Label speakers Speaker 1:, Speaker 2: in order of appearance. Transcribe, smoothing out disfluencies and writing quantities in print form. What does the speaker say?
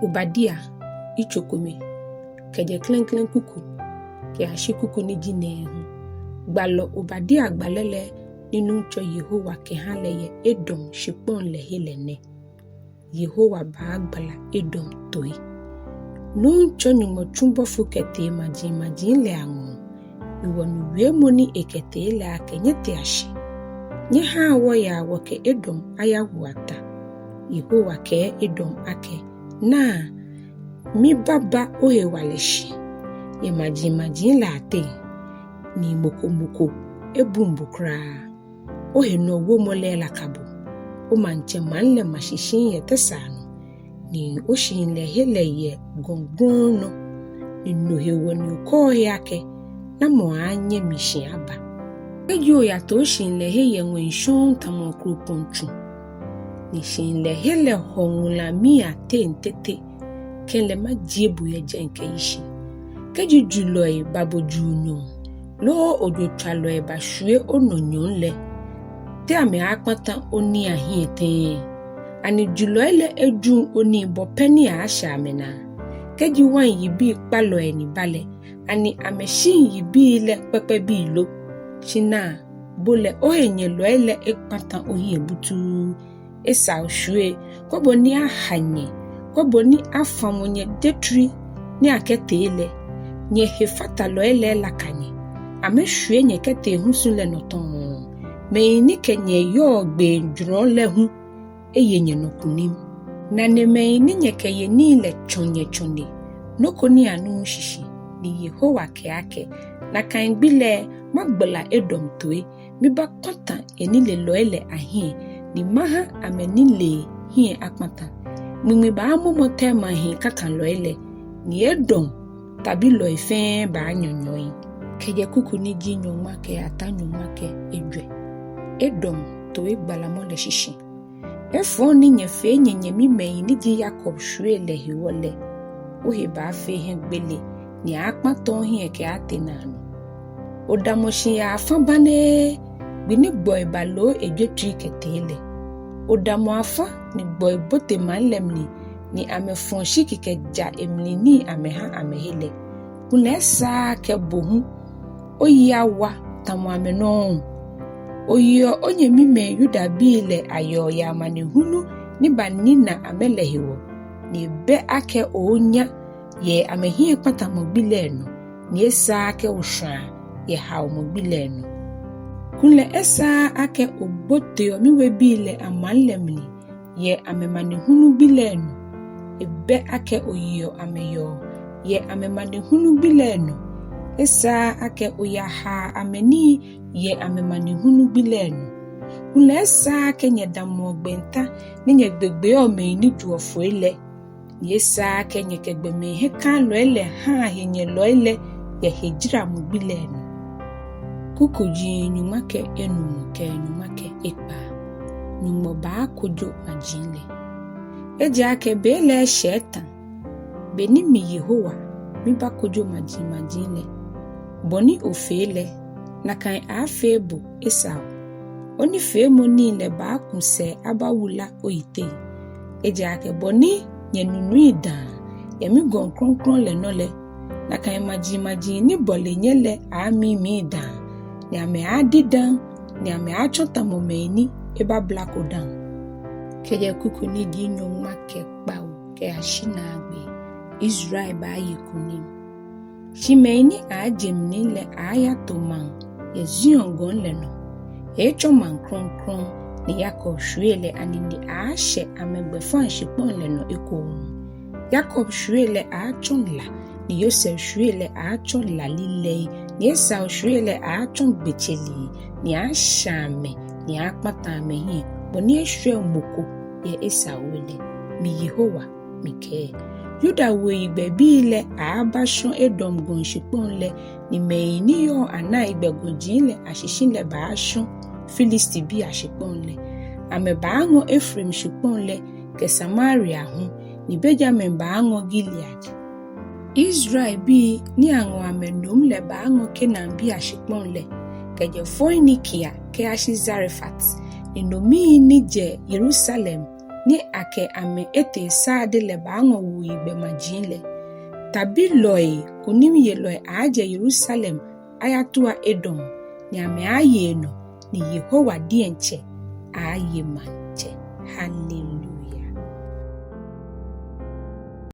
Speaker 1: Obadiah ichokome keje klen kuku ke ashi kuku ni jine hu gbalo Obadiah gbalele ninu cho Yehowa ke haleye Edom shipon le helene Yehowa baagbala Edom toi no cho nyumo chumbo fukete maji le anwo iwonu wemoni ekete le akenyete ashi nye ha wo ya wo ke Edom ayahuata Yehowa ke Edom ake na mi baba ohe waleshi ye maji la ate ni moko ebumbukra ohe no wo mole la kabo o manche manle mashishin ye tesano ni oshin le hele ye gongono ni no hewo ni ko yake na mo anye mishin aba ejo ya to shin le he ye nwen shon tamo kruponchu ni shin le hele honula mi ate ntete kenle majiebu ye jenke ishi keji juloi babo junyo lo ojo twaloi ba hwe ononyon le te ame akpata oni ahiete ani juloi le eju oni bo peni asha amena keji wan yibi palo eni bale ani ameshin yibi le pepe bi lo china bole ohenye lo ele ekpata ohi ebutu esa hwe kobo ni ahanye kobo ni afamonye detri ni akete ele nye hefata lo ele lakanye amehwe nye kete husun le noton me ni kenye yo gbe njuro le hu eyenye no kunim na ne me ni nye keye ni le chonye noko ni anu shishi ni Yehowa ke ake na kan bile magbala Edom toi mi ba kwata eni le lo ele ahi ni maha ameni le hi akpata mimi ba amomo tema hi kaka lo ele ni Edom tabi lo ife ba nyonyoyi keje kuku ni ji Nyɔŋmɔ ke ata Nyɔŋmɔ ke edwe Edom toigbalamɔ le shishi efo ni nyefe nyenye mi me ni ji Jacob hwe le hiwole ohe ba fe he gbele ni akpato hi ke atenano odamoshi ya afabane bini boy balo edwetri ketele odamo afa ni boy bote manlemni ni amefon shiki ke ja emni ni ameha amehele kunesa ke bohu oyiawa tamameno oyo onye mime yuda bile ayo ya manehunu ni banina amelehiwo ni be ake onya ye amehie pata mobile no ni esa ake usha ye hawo mobile no kunle esa ake obote omiwe bile amanlemni ye amemanehunu bile no ebe ake oyo ameyo ye amemanehunu bile no esa ake oyaha ameni ye amemanehunu bile no kunle esa ake nyedamo gbenta ni nyegbegbe ome ni juofo ele yesa kenye kegbeme he kan lo ele ha henye lo ele ye hejira mu bile no kukuji Nyɔŋmɔ ke enumo ke Nyɔŋmɔ ke ekpa Nyɔŋmɔ baakojo majinle eja ke bele shetan beni mi Yehowa mi baakojo majinle boni ofele na kan afebu Esau oni femo ni le baakunse abawula oite eja ke boni nyenunida yemi gon kronkron le nole na kan maji ni bole nyele ami mi da ni ame adidan ni ame achota momeni eba black down keje kuku ni di Nyɔŋmɔ ke pawo ke ashina agbe Israel baaye kunim shimeni ajemni le ayatoman ye zion gon le no echo man kronkron ni Jacob hwele anini ashe amegbefan shipon le no eko Jacob hwele achonla ni Yosef hwele achonla lile ni Esau hwele achon becheli ni ashame ni akpata mehi boni hwe moko ye Esau wele mi Yehowa mike Yuda we igbebi le abashon Edom gon shipon le ni me ni yo ana igbegoji le ashishin le ba ashon Filisti bi ashiponle ame baango Ephraim shiponle ke Samaria hu ni Benjamin baango Gilead Israel bi ni ango amenom le baango Kenan bi ashiponle ke je Foinikia ke ashi Zarephath ni nomi ni je Jerusalem ni ake ame ete saade le baango wui be maji le. Tabi loi kunim ye loi aje Yerusalem ayatua Edom ni ame aye no ni Yehowa dienche aye manche. Hallelujah.